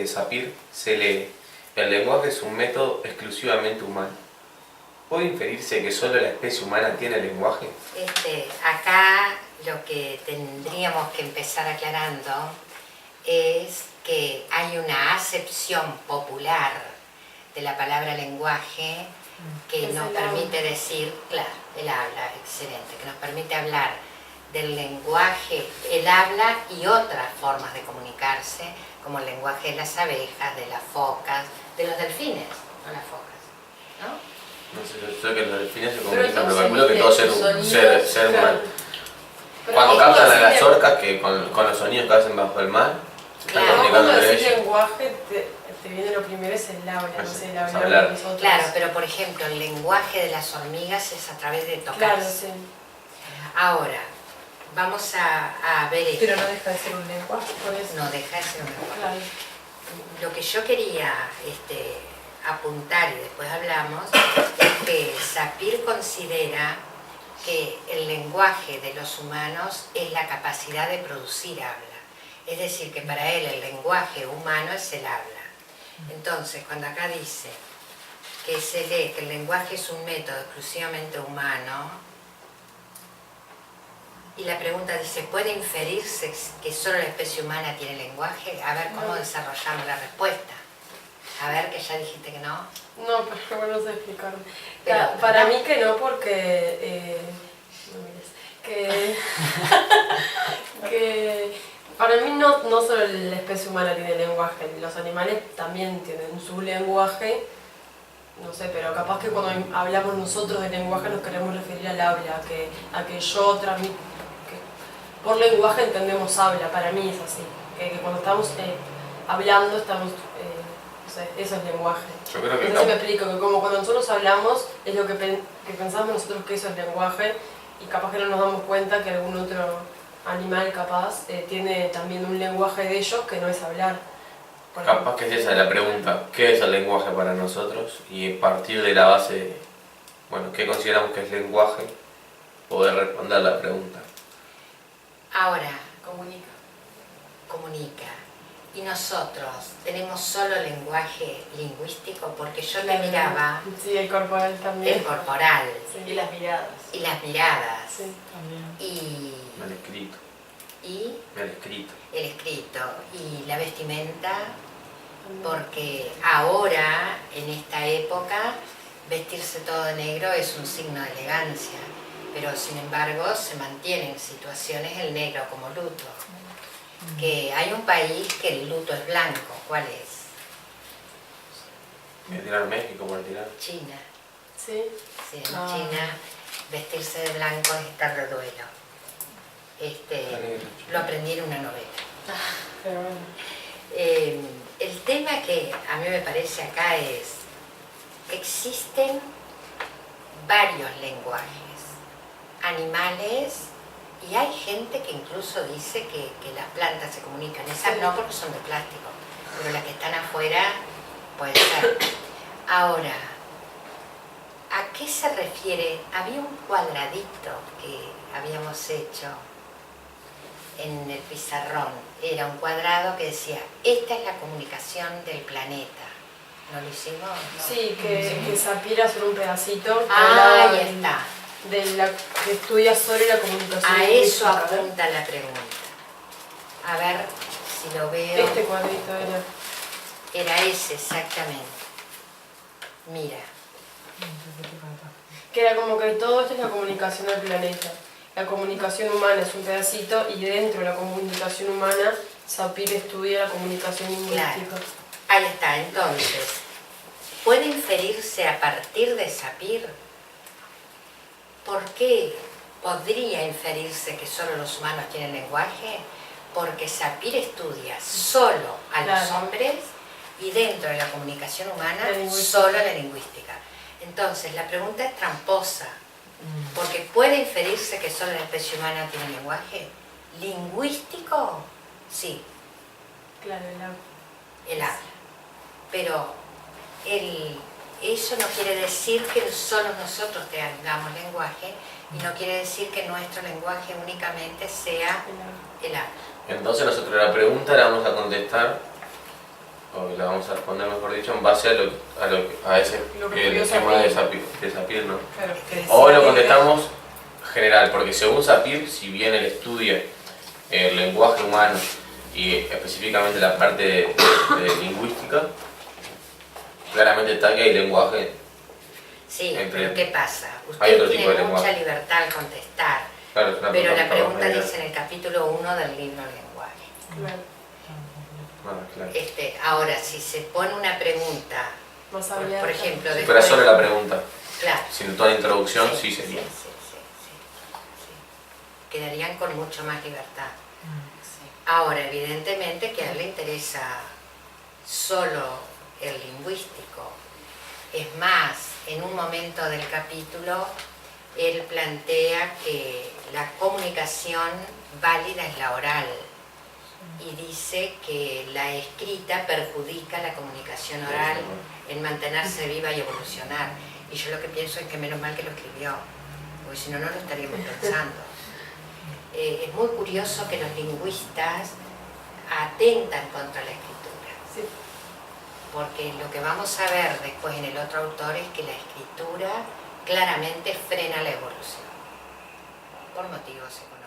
de Sapir se lee: el lenguaje es un método exclusivamente humano. ¿Puede inferirse que solo la especie humana tiene lenguaje? Acá lo que tendríamos que empezar aclarando es que hay una acepción popular de la palabra lenguaje que nos permite decir, claro, el habla, excelente, que nos permite hablar del lenguaje, el habla y otras formas de comunicarse, como el lenguaje de las abejas, de las focas, de los delfines, no las focas, ¿no? No sé, yo sé que los delfines se comunican, pero calculo que todo ser humano. Cuando captan a las orcas, que con los sonidos que hacen bajo el mar, se están comunicando entre ellos. El lenguaje te viene lo primero es el habla, no sé, el hablar de nosotros. Claro, pero por ejemplo, el lenguaje de las hormigas es a través de tocar. Claro, sí. Ahora, vamos a ver esto. Pero no deja de ser un lenguaje, por eso. No deja de ser un lenguaje. Claro. Lo que yo quería apuntar, y después hablamos, es que Sapir considera que el lenguaje de los humanos es la capacidad de producir habla. Es decir, que para él el lenguaje humano es el habla. Entonces, cuando acá dice que se lee que el lenguaje es un método exclusivamente humano, y la pregunta dice, ¿puede inferirse que solo la especie humana tiene lenguaje? A ver cómo desarrollamos la respuesta. A ver, que ya dijiste que no. No, pero bueno, no sé explicarlo. Pero, para ¿no? mí que no, porque... no mires. Que para mí no solo la especie humana tiene lenguaje, los animales también tienen su lenguaje. No sé, pero capaz que cuando hablamos nosotros de lenguaje nos queremos referir al habla, a que yo transmito... Por lenguaje entendemos habla, para mí es así. Que cuando estamos hablando estamos... no sé, eso es lenguaje. Yo creo que Entonces me explico, que como cuando nosotros hablamos es lo que pensamos nosotros que eso es lenguaje y capaz que no nos damos cuenta que algún otro animal capaz tiene también un lenguaje de ellos que no es hablar. Capaz que es esa la pregunta, ¿qué es el lenguaje para nosotros? Y a partir de la base, bueno, ¿qué consideramos que es lenguaje? Poder responder la pregunta. Ahora, Comunica. y nosotros tenemos solo lenguaje lingüístico, porque yo te miraba Sí, el corporal también. el corporal Y las miradas. y las miradas Sí. También. y El escrito. el El escrito. escrito y la vestimenta, porque ahora, en esta época, vestirse todo de negro es un signo de elegancia, pero sin embargo se mantiene en situaciones el negro como luto. Que hay un país que el luto es blanco, ¿cuál es? ¿Me tiraron México por tirar? China. Sí. Sí, en China vestirse de blanco es estar de duelo. Lo aprendí en una novela. Pero bueno. El tema que a mí me parece acá es que existen varios lenguajes, animales, y hay gente que incluso dice que las plantas se comunican. Esas no, porque son de plástico, pero las que están afuera puede ser. Ahora, ¿a qué se refiere? Había un cuadradito que habíamos hecho en el pizarrón. Era un cuadrado que decía, esta es la comunicación del planeta. ¿No lo hicimos? No. Sí, que Sapir hace un pedacito. que Ah, hablaba ahí está. que estudia sobre la comunicación. A eso lingüística. apunta la pregunta. A ver si lo veo. Este cuadrito era. Era ese, exactamente. Mira. Que era como que todo esto es la comunicación del planeta. La comunicación humana es un pedacito y dentro de la comunicación humana Sapir estudia la comunicación lingüística. Claro. Ahí está, entonces. ¿Puede inferirse a partir de Sapir? ¿Por qué podría inferirse que solo los humanos tienen lenguaje? Porque Sapir estudia solo a los Claro. hombres y dentro de la comunicación humana La lingüística. solo la lingüística. Entonces, la pregunta es tramposa, porque puede inferirse que solo la especie humana tiene lenguaje. ¿Lingüístico? Sí, Claro, el habla. Pero eso no quiere decir que solo nosotros tengamos lenguaje y no quiere decir que nuestro lenguaje únicamente sea el habla. Entonces nosotros la pregunta la vamos a contestar o la vamos a responder mejor dicho, en base a ese Lo que que pidió dijimos Sapir. de Sapir, ¿no? Claro, que O lo decía contestamos general, porque según Sapir, si bien él estudia el lenguaje humano y específicamente la parte de lingüística, claramente está que hay lenguaje. Sí, Entre- pero ¿qué pasa? hay otro Usted tipo de tiene mucha lenguaje. libertad al contestar, Claro, es una pero la más pregunta general. dice en el capítulo 1 del libro Lenguaje. claro, Claro. Ahora, si se pone una pregunta, más por abierta. ejemplo, Si de fuera solo la pregunta, claro, sin toda la introducción, sí sería. sí. Quedarían con mucho más libertad. Ahora, evidentemente que a él le interesa solo el lingüístico. Es más, en un momento del capítulo, él plantea que la comunicación válida es la oral y dice que la escrita perjudica la comunicación oral en mantenerse viva y evolucionar. Y yo lo que pienso es que menos mal que lo escribió, porque si no, no lo estaríamos pensando. Es muy curioso que los lingüistas atentan contra la escritura, Sí. porque lo que vamos a ver después en el otro autor es que la escritura claramente frena la evolución por motivos económicos.